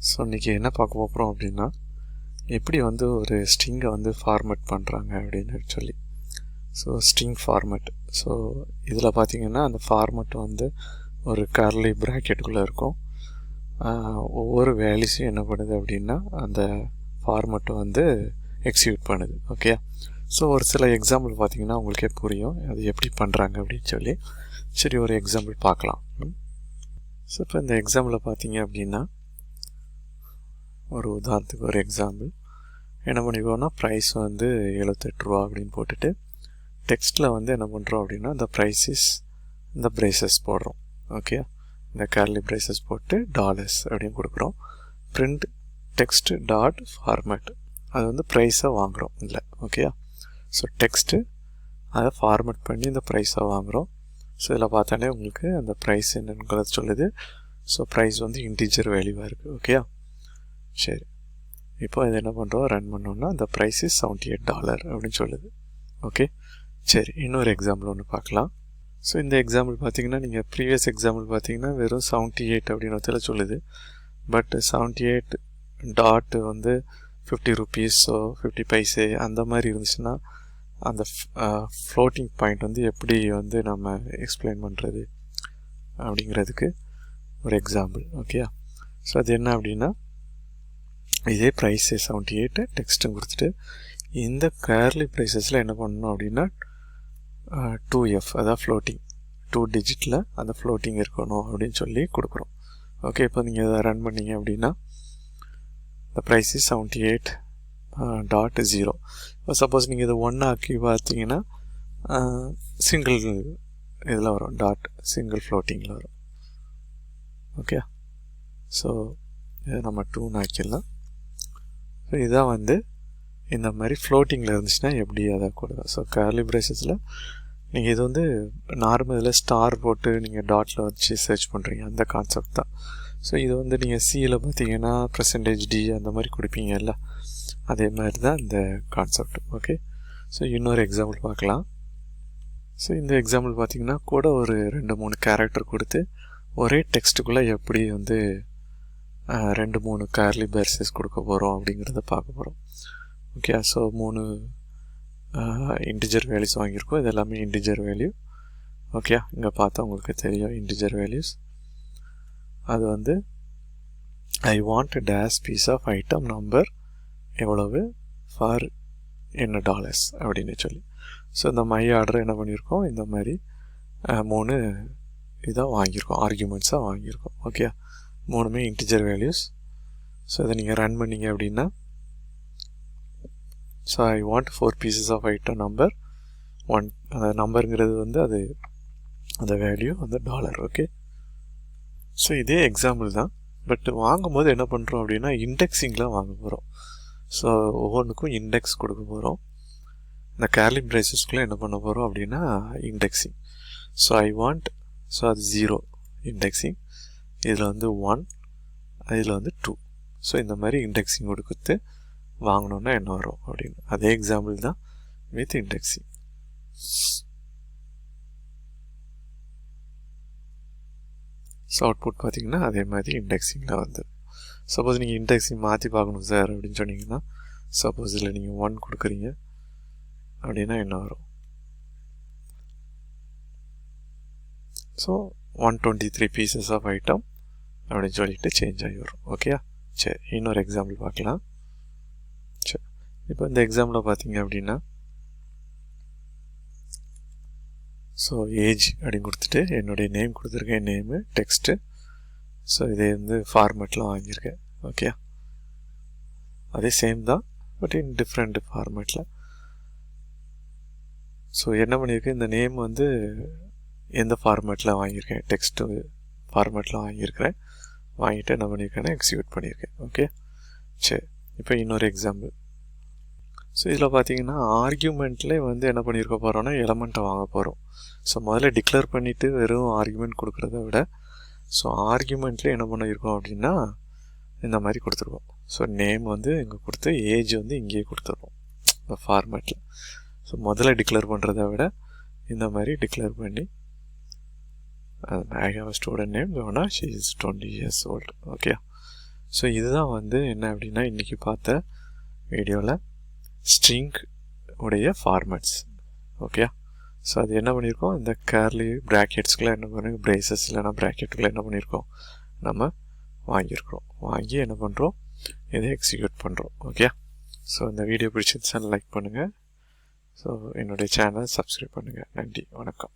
So இன்றைக்கி என்ன பார்க்க போகிறோம் அப்படின்னா, எப்படி வந்து ஒரு ஸ்ட்ரிங்கை வந்து ஃபார்மேட் பண்ணுறாங்க அப்படின்னு சொல்லி. So string format. ஸோ இதில் பார்த்திங்கன்னா அந்த ஃபார்மேட் வந்து ஒரு கர்லி ப்ராக்கெட்டுக்குள்ளே இருக்கும். ஒவ்வொரு வேல்யூஸும் என்ன பண்ணுது அப்படின்னா அந்த ஃபார்மேட்டை வந்து எக்ஸிக்யூட் பண்ணுது. ஓகே. ஸோ ஒரு சில எக்ஸாம்பிள் பார்த்திங்கன்னா உங்களுக்கே புரியும் அது எப்படி பண்ணுறாங்க அப்படின்னு சொல்லி. சரி, ஒரு எக்ஸாம்பிள் பார்க்கலாம். ஸோ இப்போ இந்த எக்ஸாம்பிளில் பார்த்தீங்க அப்படின்னா, ஒரு உதாரணத்துக்கு ஒரு எக்ஸாம்பிள் என்ன பண்ணிக்கோன்னா, ப்ரைஸ் வந்து 78 ரூபா அப்படின்னு போட்டுட்டு டெக்ஸ்ட்டில் வந்து என்ன பண்ணுறோம் அப்படின்னா இந்த ப்ரைஸ் இஸ் இந்த ப்ரைசஸ் போடுறோம். ஓகே, இந்த கர்லி ப்ரைசஸ் போட்டு டாலர்ஸ் அப்படின்னு கொடுக்குறோம். பிரிண்ட் டெக்ஸ்ட் டாட் ஃபார்மேட், அது வந்து ப்ரைஸை வாங்குகிறோம் இல்லை. ஓகே. ஸோ டெக்ஸ்ட்டு அதை ஃபார்மேட் பண்ணி இந்த ப்ரைஸை வாங்குகிறோம். ஸோ இதில் பார்த்தாலே உங்களுக்கு அந்த ப்ரைஸ் என்னன்னு சொல்லுது. ஸோ ப்ரைஸ் வந்து இன்டீஜர் வேல்யூவாக இருக்குது. ஓகே. சரி, இப்போ இது என்ன பண்ணுறோம், ரன் பண்ணோன்னா அந்த ப்ரைஸ் இஸ் $78 அப்படின்னு சொல்லுது. ஓகே. சரி, இன்னொரு எக்ஸாம்பிள் ஒன்று பார்க்கலாம். ஸோ இந்த எக்ஸாம்பிள் பார்த்தீங்கன்னா, நீங்கள் ப்ரீவியஸ் எக்ஸாம்பிள் பார்த்தீங்கன்னா வெறும் 78 அப்படின்னு சொல்லுது. பட் 78 டாட் வந்து 50 rupees, ஸோ 50 பைசே அந்த மாதிரி இருந்துச்சுன்னா அந்த ஃப்ளோட்டிங் பாயிண்ட் வந்து எப்படி வந்து நம்ம எக்ஸ்பிளைன் பண்ணுறது அப்படிங்கிறதுக்கு ஒரு எக்ஸாம்பிள். ஓகே. ஸோ அது என்ன அப்படின்னா, இதே ப்ரைஸு 78 டெக்ஸ்ட்டும் கொடுத்துட்டு இந்த கர்லி ப்ரைஸஸில் என்ன பண்ணணும் அப்படின்னா 2F, அதாவது ஃப்ளோட்டிங் 2 டிஜிட்டில் அந்த ஃப்ளோட்டிங் இருக்கணும் அப்படின்னு சொல்லி கொடுக்குறோம். ஓகே. இப்போ நீங்கள் இதை ரன் பண்ணிங்க அப்படின்னா the price is 78.0. இப்போ சப்போஸ் நீங்கள் இதை 1 ஆக்கி பார்த்தீங்கன்னா சிங்கிள் இதில் வரும், டாட் சிங்கிள் ஃப்ளோட்டிங்கில் வரும். ஓகே. ஸோ இதை நம்ம 2 ஆக்கிடலாம். ஸோ இதான் வந்து இந்த மாதிரி ஃப்ளோட்டிங்கில் இருந்துச்சுன்னா எப்படி அதை கொடுக்கும். ஸோ கர்லி ப்ரைசஸில் நீங்கள் இது வந்து நார்மல் இதில் ஸ்டார் போட்டு நீங்கள் டாட்டில் வச்சு சர்ச் பண்ணுறீங்க, அந்த கான்செப்ட் தான். ஸோ இது வந்து நீங்கள் சியில் பார்த்தீங்கன்னா %d அந்த மாதிரி கொடுப்பீங்கல்ல, அதே மாதிரி தான் இந்த கான்செப்ட். ஓகே. ஸோ இன்னொரு எக்ஸாம்பிள் பார்க்கலாம். ஸோ இந்த எக்ஸாம்பிள் பார்த்தீங்கன்னா கூட ஒரு 2-3 கேரக்டர் கொடுத்து ஒரே டெக்ஸ்ட்டுக்குள்ளே எப்படி வந்து 2-3 கர்லி ப்ரைசஸ் கொடுக்க போகிறோம் அப்படிங்கிறத பார்க்க போகிறோம். ஓகே. ஸோ 3 இன்டிஜர் வேல்யூஸ் வாங்கியிருக்கோம். இது எல்லாமே இன்டிஜர் வேல்யூ. ஓகே. இங்கே பார்த்தா உங்களுக்கு தெரியும் இன்டிஜர் வேல்யூஸ். அது வந்து I want dash piece of item number எவ்வளவு ஃபார் என்ன டாலர்ஸ் அப்படின்னு சொல்லி. ஸோ இந்த மை ஆர்டர் என்ன பண்ணியிருக்கோம், இந்த மாதிரி 3 இதாக வாங்கியிருக்கோம், ஆர்கியூமெண்ட்ஸாக வாங்கியிருக்கோம். ஓகே. 3மே இன்டிஜர் வேல்யூஸ். ஸோ இதை நீங்கள் ரன் பண்ணிங்க அப்படின்னா, so I want 4 pieces of item number 1, அந்த நம்பருங்கிறது வந்து அது அந்த வேல்யூ அந்த டாலர். ஓகே. ஸோ இதே எக்ஸாம்பிள் தான், பட் வாங்கும்போது என்ன பண்ணுறோம் அப்படின்னா இண்டெக்ஸிங்கில் வாங்க போகிறோம். ஸோ ஒவ்வொன்றுக்கும் இண்டெக்ஸ் கொடுக்க போகிறோம். இந்த கர்லி ப்ரைசஸ்க்குள்ளே என்ன பண்ண போகிறோம் அப்படின்னா indexing. So I want, so அது 0 இண்டெக்ஸிங், இதில் வந்து 1, இதில் வந்து 2. ஸோ இந்த மாதிரி இண்டெக்ஸிங் கொடுத்து வாங்கினோன்னா என்ன வரும் அப்படின்னு அதே எக்ஸாம்பிள் தான் வித் இண்டெக்ஸிங். ஸோ அவுட்புட் பார்த்தீங்கன்னா அதே மாதிரி இண்டெக்ஸிங்கில் வந்து, சப்போஸ் நீங்கள் இண்டெக்ஸிங் மாற்றி பார்க்கணும் சார் அப்படின்னு சொன்னீங்கன்னா, சப்போஸ் இதில் நீங்கள் 1 கொடுக்குறீங்க அப்படின்னா என்ன வரும், ஸோ 123 பீசஸ் ஆஃப் ஐட்டம் அப்படின்னு சொல்லிட்டு சேஞ்ச் ஆகி வரும். ஓகே. சரி, இன்னொரு எக்ஸாம்பிள் பார்க்கலாம். சரி, இப்போ இந்த எக்ஸாம்பிளில் பார்த்தீங்க அப்படின்னா, ஸோ ஏஜ் அப்படின்னு கொடுத்துட்டு என்னுடைய நேம் கொடுத்துருக்கேன், நேமு டெக்ஸ்ட்டு. ஸோ இதே வந்து ஃபார்மேட்டில் வாங்கியிருக்கேன். ஓகே. அதே சேம் தான், பட் இன் டிஃப்ரெண்ட் ஃபார்மேட்டில். ஸோ என்ன பண்ணியிருக்கேன், இந்த நேம் வந்து எந்த ஃபார்மேட்டில் வாங்கியிருக்கேன், டெக்ஸ்ட்டு ஃபார்மேட்டில் வாங்கியிருக்கிறேன். வாங்கிட்டு என்ன பண்ணியிருக்கேன்னா எக்ஸிக்யூட் பண்ணியிருக்கேன். ஓகே. சரி, இப்போ இன்னொரு எக்ஸாம்பிள். ஸோ இதில் பார்த்தீங்கன்னா ஆர்கியூமெண்ட்லேயே வந்து என்ன பண்ணியிருக்க போகிறோன்னா எலமெண்ட்டை வாங்க போகிறோம். ஸோ முதல்ல டிக்ளேர் பண்ணிவிட்டு வெறும் ஆர்கியூமெண்ட் கொடுக்குறத விட, ஸோ ஆர்கியூமெண்ட்லேயே என்ன பண்ணியிருக்கோம் அப்படின்னா இந்த மாதிரி கொடுத்துருக்கோம். ஸோ நேம் வந்து இங்கே கொடுத்து ஏஜ் வந்து இங்கேயே கொடுத்துருவோம் இந்த ஃபார்மேட்டில். ஸோ முதல்ல டிக்ளேர் பண்ணுறத விட இந்த மாதிரி டிக்ளேர் பண்ணி I have a student name Govana, she is 20 years old. Okay, so இதுதான் வந்து என்ன அப்படின்னா இன்றைக்கி பார்த்த வீடியோவில் ஸ்ட்ரிங் உடைய ஃபார்மேட்ஸ். ஓகே, ஸோ அது என்ன பண்ணியிருக்கோம், இந்த கர்லி ப்ராக்கெட்ஸ்குள்ளே என்ன பண்ணுங்க, பிரேசஸ் இல்லைனா ப்ராக்கெட்டுக்குள்ளே என்ன பண்ணியிருக்கோம், நம்ம வாங்கி என்ன பண்ணுறோம், இதை எக்ஸிக்யூட் பண்ணுறோம். ஓகே, ஸோ இந்த வீடியோ பிடிச்சிருந்துச்சுன்னா லைக் பண்ணுங்கள். ஸோ என்னுடைய சேனல் சப்ஸ்கிரைப் பண்ணுங்கள். நன்றி, வணக்கம்.